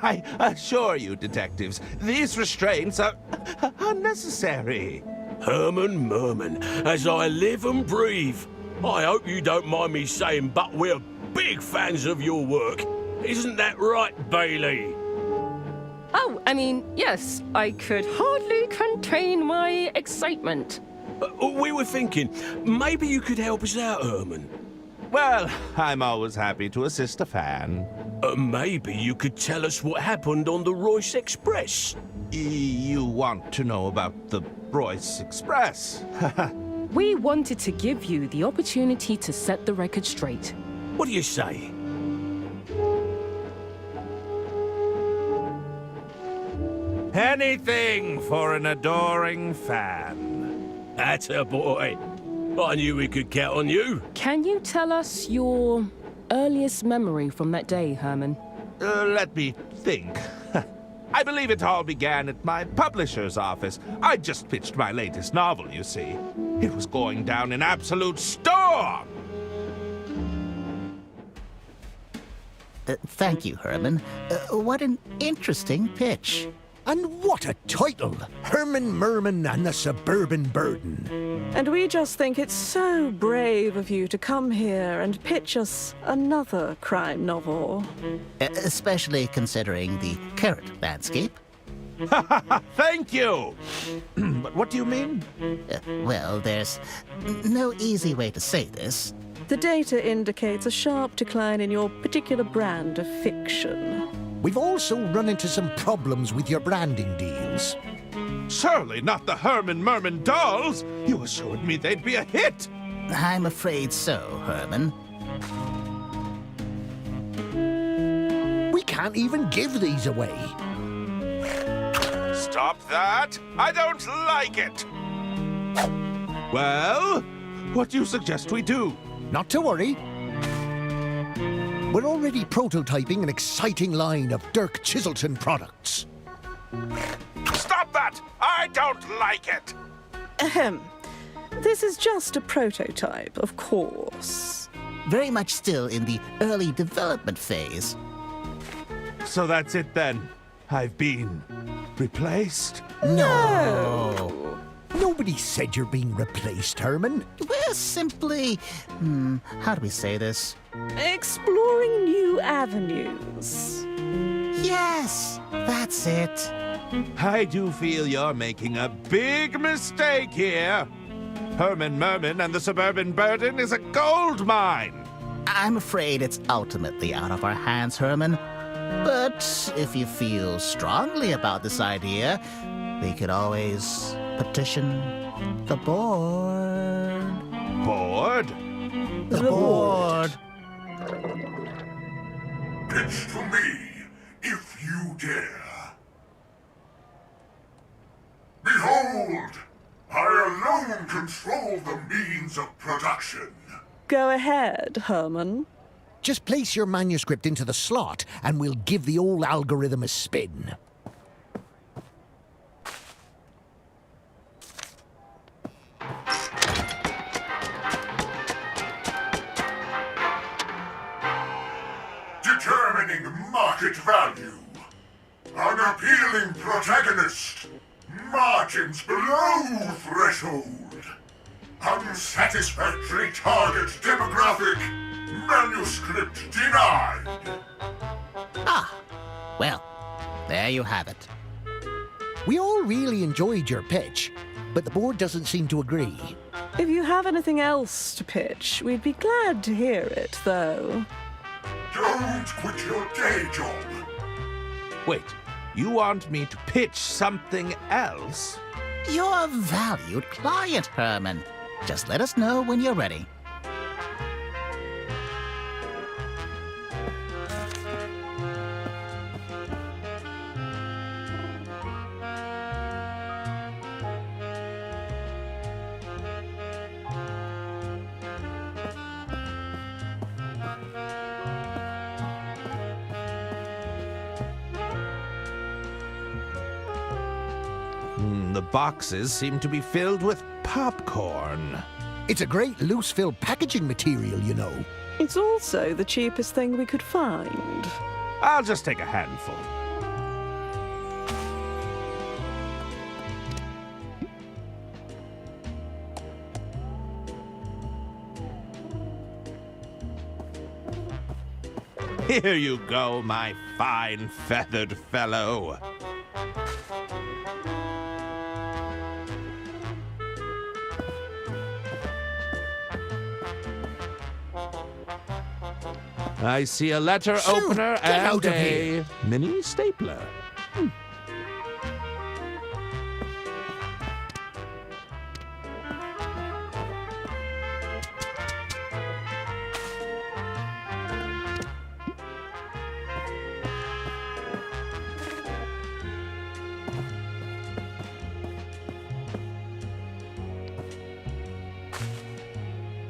I assure you, detectives, these restraints are unnecessary. Herman Merman, as I live and breathe, I hope you don't mind me saying, but we're big fans of your work. Isn't that right, Bailey? Oh, I mean, yes, I could hardly contain my excitement. We were thinking, maybe you could help us out, Herman. Well, I'm always happy to assist a fan. Maybe you could tell us what happened on the Royce Express. You want to know about the Royce Express? We wanted to give you the opportunity to set the record straight. What do you say? Anything for an adoring fan. Atta boy. I knew we could count on you. Can you tell us your earliest memory from that day, Herman? Let me think. I believe it all began at my publisher's office. I just pitched my latest novel, you see. It was going down in absolute storm. Thank you, Herman. What an interesting pitch. And what a title! Herman Merman and the Suburban Burden. And we just think it's so brave of you to come here and pitch us another crime novel. Especially considering the current landscape. Thank you! But what do you mean? Well, there's no easy way to say this. The data indicates a sharp decline in your particular brand of fiction. We've also run into some problems with your branding deals. Surely not the Herman Merman dolls! You assured me they'd be a hit! I'm afraid so, Herman. We can't even give these away. Stop that! I don't like it! Well, what do you suggest we do? Not to worry. We're already prototyping an exciting line of Dirk Chiselton products. Stop that! I don't like it! Ahem. This is just a prototype, of course. Very much still in the early development phase. So that's it then. I've been replaced? No! Nobody said you're being replaced, Herman. We're simply... how do we say this? Exploring new avenues. Yes, that's it. I do feel you're making a big mistake here. Herman Merman and the Suburban Burden is a gold mine. I'm afraid it's ultimately out of our hands, Herman. But if you feel strongly about this idea, we could always petition the board. Bored? The board. Pitch to me, if you dare. Behold, I alone control the means of production. Go ahead, Herman. Just place your manuscript into the slot and we'll give the old algorithm a spin. Determining market value. An appealing protagonist. Margins below threshold. Unsatisfactory target demographic. Manuscript denied. Ah, well, there you have it. We all really enjoyed your pitch, but the board doesn't seem to agree. If you have anything else to pitch, we'd be glad to hear it, though. Don't quit your day job. Wait, you want me to pitch something else? You're a valued client, Herman. Just let us know when you're ready. The boxes seem to be filled with popcorn. It's a great loose-fill packaging material, you know. It's also the cheapest thing we could find. I'll just take a handful. Here you go, my fine feathered fellow. I see a letter Shoo, opener get and out of a here. mini stapler.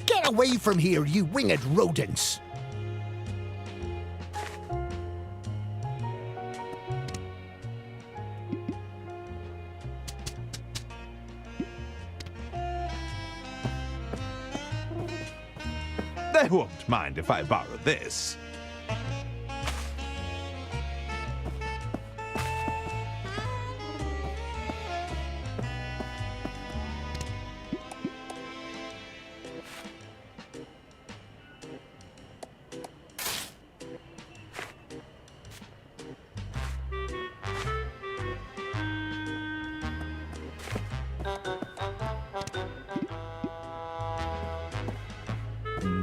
Get away from here, you winged rodents! They won't mind if I borrow this.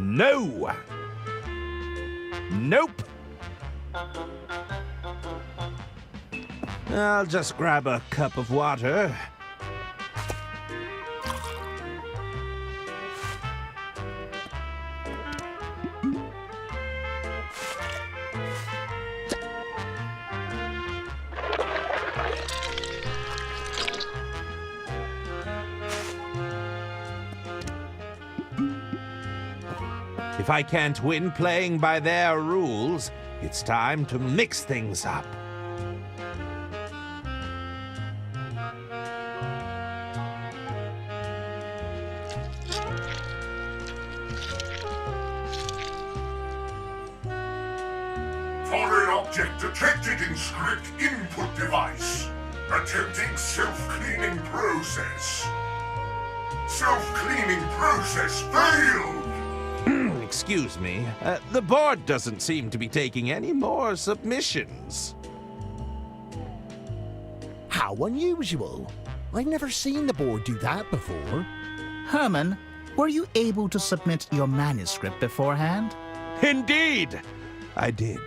No! Nope! I'll just grab a cup of water. If I can't win playing by their rules, it's time to mix things up. Foreign object detected in script input device. Attempting self-cleaning process. Self-cleaning process failed! Excuse me, the board doesn't seem to be taking any more submissions. How unusual. I've never seen the board do that before. Herman, were you able to submit your manuscript beforehand? Indeed, I did.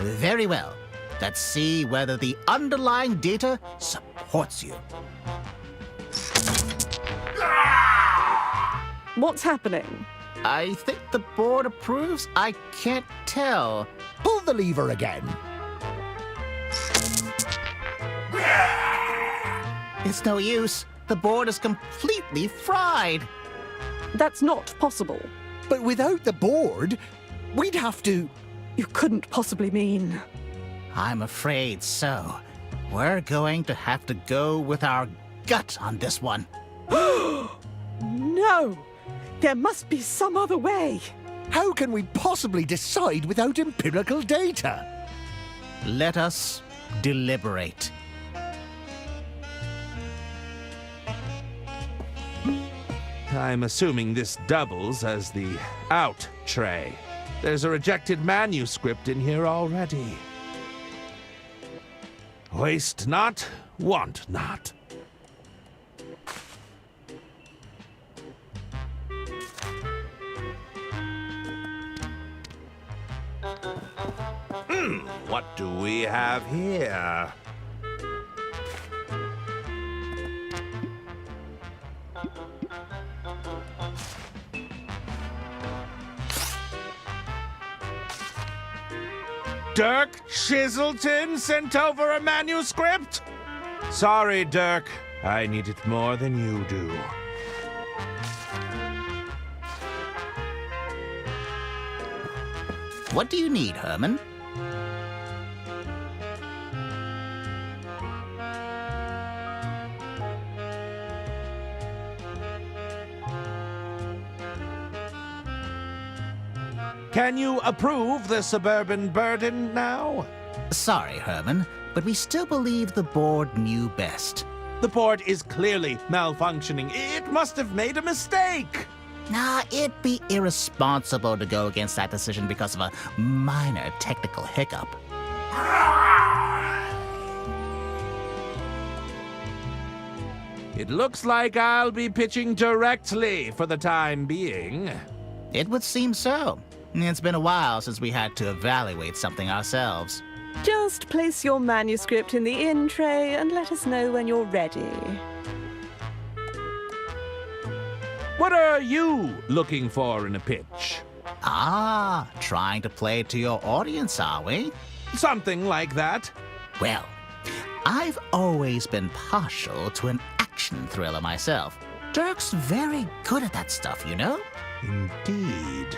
Very well. Let's see whether the underlying data supports you. What's happening? I think the board approves. I can't tell. Pull the lever again. It's no use. The board is completely fried. That's not possible. But without the board, we'd have to... You couldn't possibly mean. I'm afraid so. We're going to have to go with our gut on this one. No! There must be some other way. How can we possibly decide without empirical data? Let us deliberate. I'm assuming this doubles as the out tray. There's a rejected manuscript in here already. Waste not, want not. What do we have here? Dirk Chiselton sent over a manuscript? Sorry, Dirk. I need it more than you do. What do you need, Herman? Can you approve the suburban burden now? Sorry, Herman, but we still believe the board knew best. The board is clearly malfunctioning. It must have made a mistake. Nah, it'd be irresponsible to go against that decision because of a minor technical hiccup. It looks like I'll be pitching directly for the time being. It would seem so. It's been a while since we had to evaluate something ourselves. Just place your manuscript in the in tray and let us know when you're ready. What are you looking for in a pitch? Ah, trying to play to your audience, are we? Something like that. Well, I've always been partial to an action thriller myself. Dirk's very good at that stuff, you know? Indeed.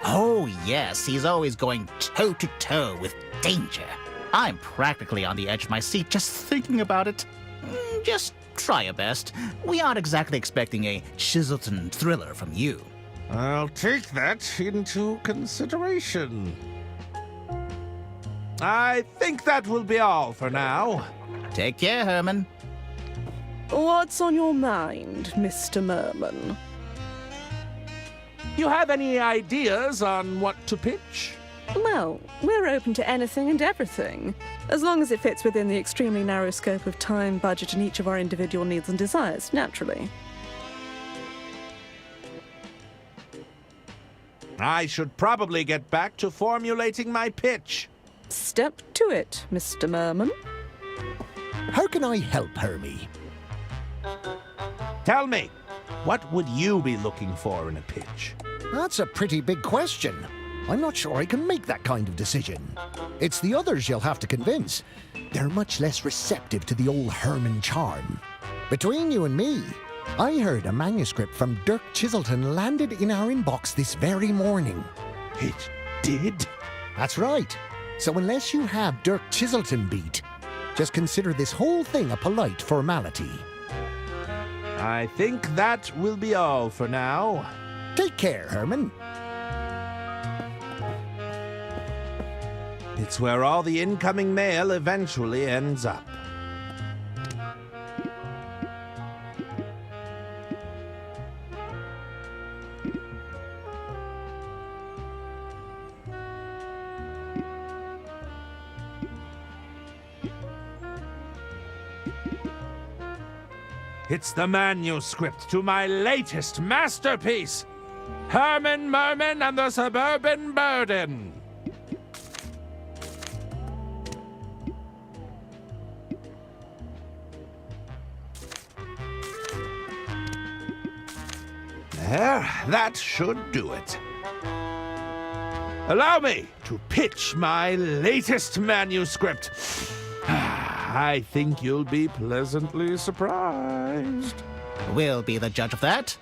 Oh, yes, he's always going toe-to-toe with danger. I'm practically on the edge of my seat just thinking about it. Just try your best. We aren't exactly expecting a Chiselton thriller from you. I'll take that into consideration. I think that will be all for now. Take care, Herman. What's on your mind, Mr. Merman? You have any ideas on what to pitch? Well, we're open to anything and everything, as long as it fits within the extremely narrow scope of time, budget, and each of our individual needs and desires, naturally. I should probably get back to formulating my pitch. Step to it, Mr. Merman. How can I help, Hermie? Tell me, what would you be looking for in a pitch? That's a pretty big question. I'm not sure I can make that kind of decision. It's the others you'll have to convince. They're much less receptive to the old Herman charm. Between you and me, I heard a manuscript from Dirk Chiselton landed in our inbox this very morning. It did? That's right. So unless you have Dirk Chiselton beat, just consider this whole thing a polite formality. I think that will be all for now. Take care, Herman. It's where all the incoming mail eventually ends up. It's the manuscript to my latest masterpiece, Herman, Merman, and the Suburban Burden. There, that should do it. Allow me to pitch my latest manuscript. I think you'll be pleasantly surprised. We'll be the judge of that.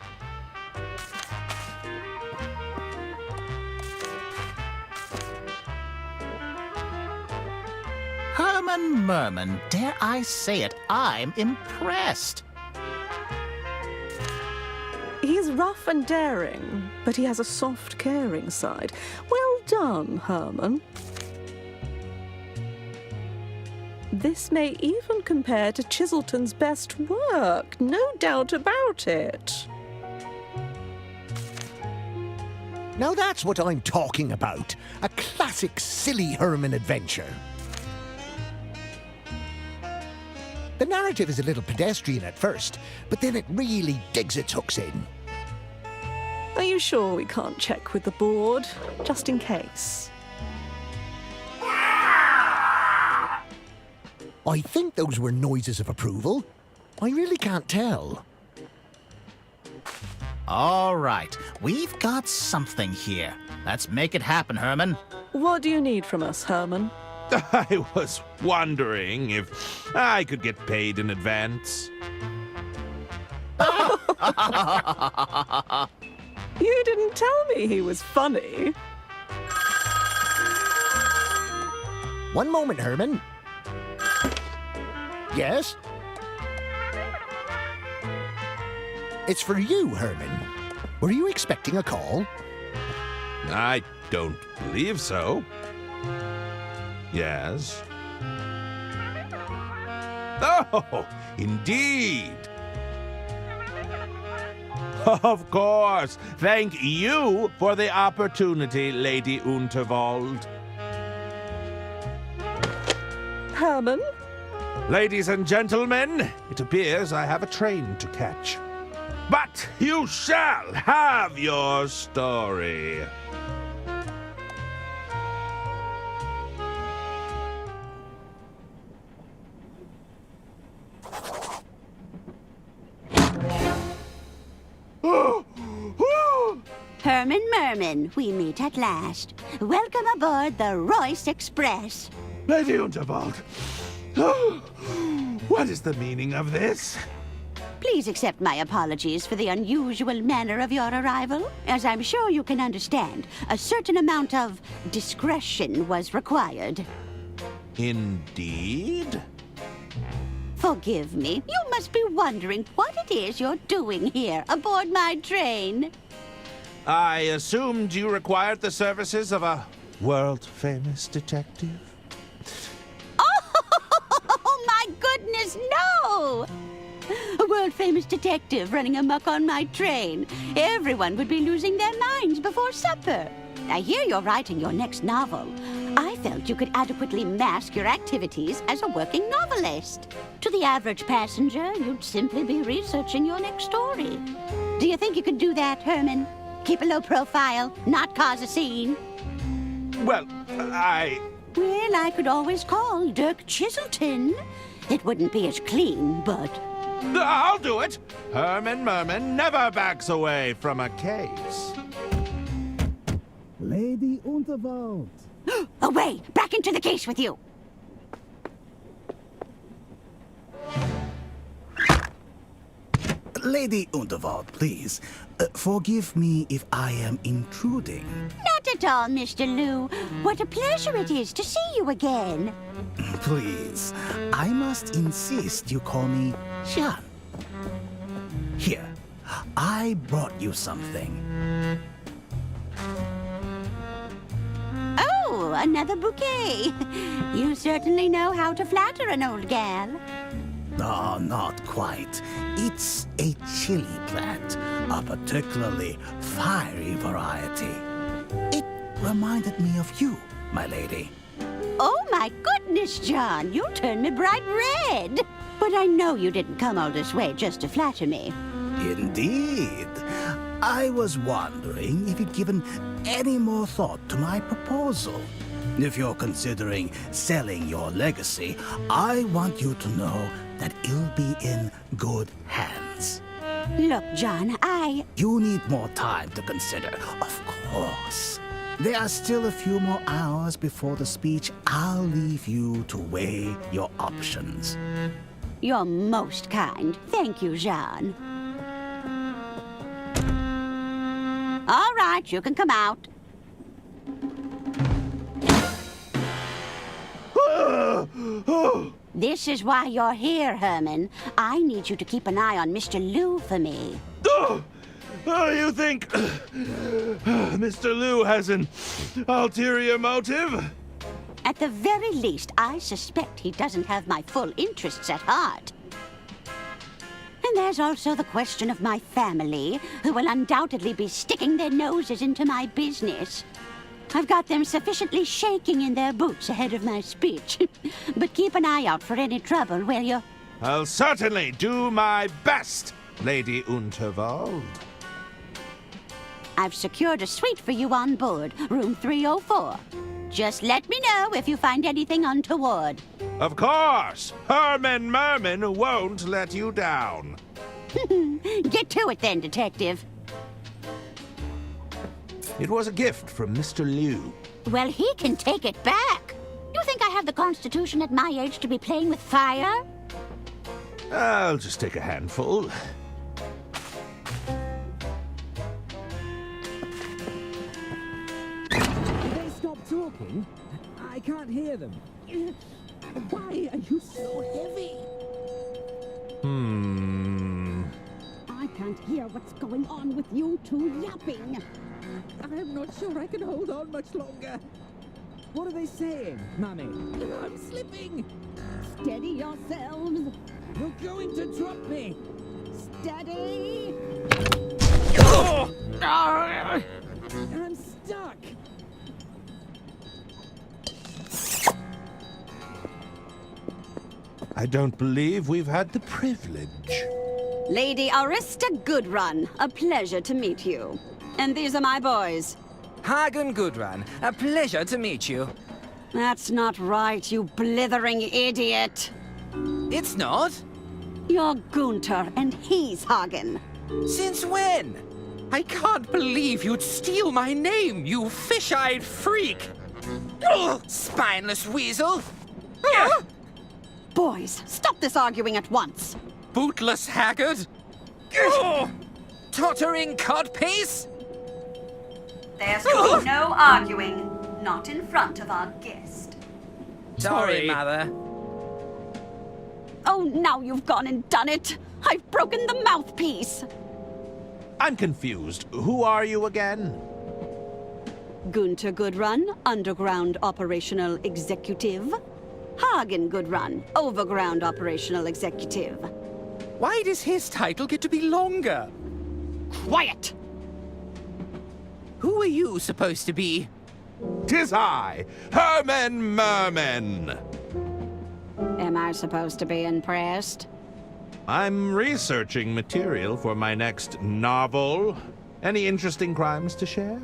Herman Merman, dare I say it, I'm impressed. He's rough and daring, but he has a soft, caring side. Well done, Herman. This may even compare to Chiselton's best work, no doubt about it. Now that's what I'm talking about. A classic silly Herman adventure. The narrative is a little pedestrian at first, but then it really digs its hooks in. Are you sure we can't check with the board, just in case? I think those were noises of approval. I really can't tell. All right, we've got something here. Let's make it happen, Herman. What do you need from us, Herman? I was wondering if I could get paid in advance. You didn't tell me he was funny. One moment, Herman. Yes? It's for you, Herman. Were you expecting a call? I don't believe so. Yes. Oh, indeed. Of course. Thank you for the opportunity, Lady Unterwald. Herman? Ladies and gentlemen, it appears I have a train to catch. But you shall have your story. Herman Merman, we meet at last. Welcome aboard the Royce Express. Lady Unterwald, what is the meaning of this? Please accept my apologies for the unusual manner of your arrival. As I'm sure you can understand, a certain amount of discretion was required. Indeed? Forgive me, you must be wondering what it is you're doing here aboard my train. I assumed you required the services of a world-famous detective. Oh, my goodness, no! A world-famous detective running amok on my train. Everyone would be losing their minds before supper. I hear you're writing your next novel. I felt you could adequately mask your activities as a working novelist. To the average passenger, you'd simply be researching your next story. Do you think you could do that, Herman? Keep a low profile, not cause a scene? Well, Well, I could always call Dirk Chiselton. It wouldn't be as clean, but... I'll do it! Herman Merman never backs away from a case. Lady Unterwald. Away! Back into the case with you! Lady Unterwald, please. Forgive me if I am intruding. Not at all, Mr. Liu. What a pleasure it is to see you again. Please, I must insist you call me Jean. Here, I brought you something. Oh, another bouquet. You certainly know how to flatter an old gal. No, not quite. It's a chili plant, a particularly fiery variety. It reminded me of you, my lady. Oh, my goodness, John. You turned me bright red. But I know you didn't come all this way just to flatter me. Indeed. I was wondering if you'd given any more thought to my proposal. If you're considering selling your legacy, I want you to know that it'll be in good hands. Look, John, You need more time to consider, of course. There are still a few more hours before the speech. I'll leave you to weigh your options. You're most kind. Thank you, Jean. All right, you can come out. This is why you're here, Herman. I need you to keep an eye on Mr. Liu for me. You think Mr. Liu has an ulterior motive? At the very least, I suspect he doesn't have my full interests at heart. And there's also the question of my family, who will undoubtedly be sticking their noses into my business. I've got them sufficiently shaking in their boots ahead of my speech. But keep an eye out for any trouble, will you? I'll certainly do my best, Lady Unterwald. I've secured a suite for you on board, room 304. Just let me know if you find anything untoward. Of course! Herman Merman won't let you down. Get to it then, Detective. It was a gift from Mr. Liu. Well, he can take it back. You think I have the Constitution at my age to be playing with fire? I'll just take a handful. They stop talking? I can't hear them. Why are you so heavy? I can't hear what's going on with you two yapping. I'm not sure I can hold on much longer. What are they saying, Mummy? I'm slipping. Steady yourselves. You're going to drop me. Daddy! I'm stuck! I don't believe we've had the privilege. Lady Arista Goodrun, a pleasure to meet you. And these are my boys. Hagen Gudrun, a pleasure to meet you. That's not right, you blithering idiot. It's not? You're Gunter, and he's Hagen. Since when? I can't believe you'd steal my name, you fish-eyed freak! Ugh, spineless weasel! Boys, stop this arguing at once. Bootless haggard! Ugh, tottering codpiece! There's no arguing. Not in front of our guest. Sorry, Mother. Oh, now you've gone and done it. I've broken the mouthpiece. I'm confused. Who are you again? Gunter Goodrun, Underground Operational Executive. Hagen Goodrun, Overground Operational Executive. Why does his title get to be longer? Quiet! Who are you supposed to be? 'Tis I, Herman Merman. Am I supposed to be impressed? I'm researching material for my next novel. Any interesting crimes to share?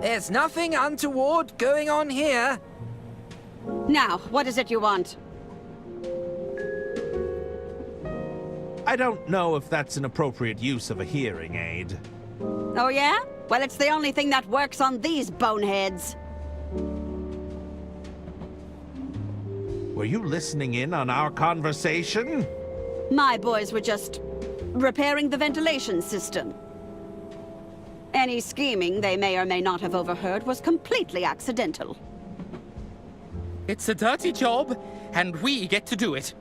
There's nothing untoward going on here. Now, what is it you want? I don't know if that's an appropriate use of a hearing aid. Oh, yeah? Well, it's the only thing that works on these boneheads. Were you listening in on our conversation? My boys were just repairing the ventilation system. Any scheming they may or may not have overheard was completely accidental. It's a dirty job, and we get to do it.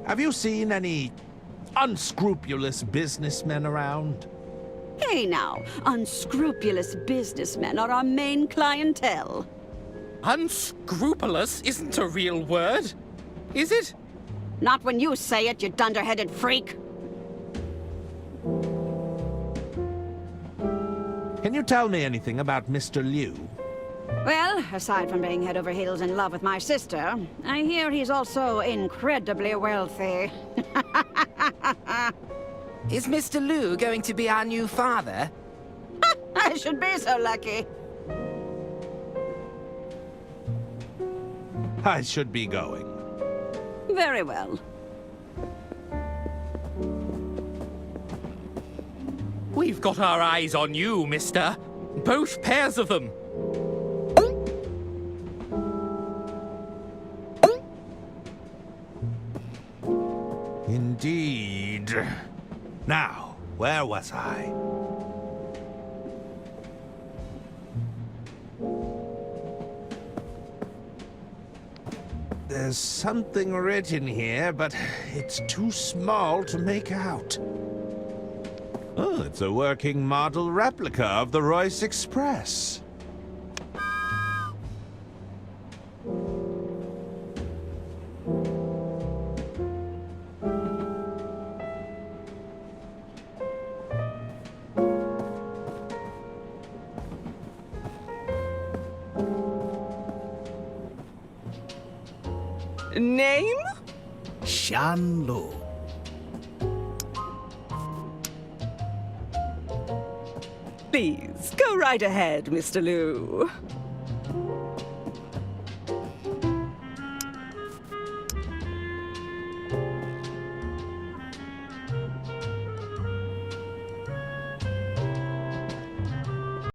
Have you seen any unscrupulous businessmen around? Hey now, unscrupulous businessmen are our main clientele. Unscrupulous isn't a real word, is it? Not when you say it, you dunderheaded freak. Can you tell me anything about Mr. Liu? Well, aside from being head over heels in love with my sister, I hear he's also incredibly wealthy. Is Mr. Liu going to be our new father? I should be so lucky. I should be going. Very well. We've got our eyes on you, mister. Both pairs of them. Indeed. Now, where was I? There's something written here, but it's too small to make out. Oh, it's a working model replica of the Royce Express. Name? Shan Lu. Please, go right ahead, Mr. Liu.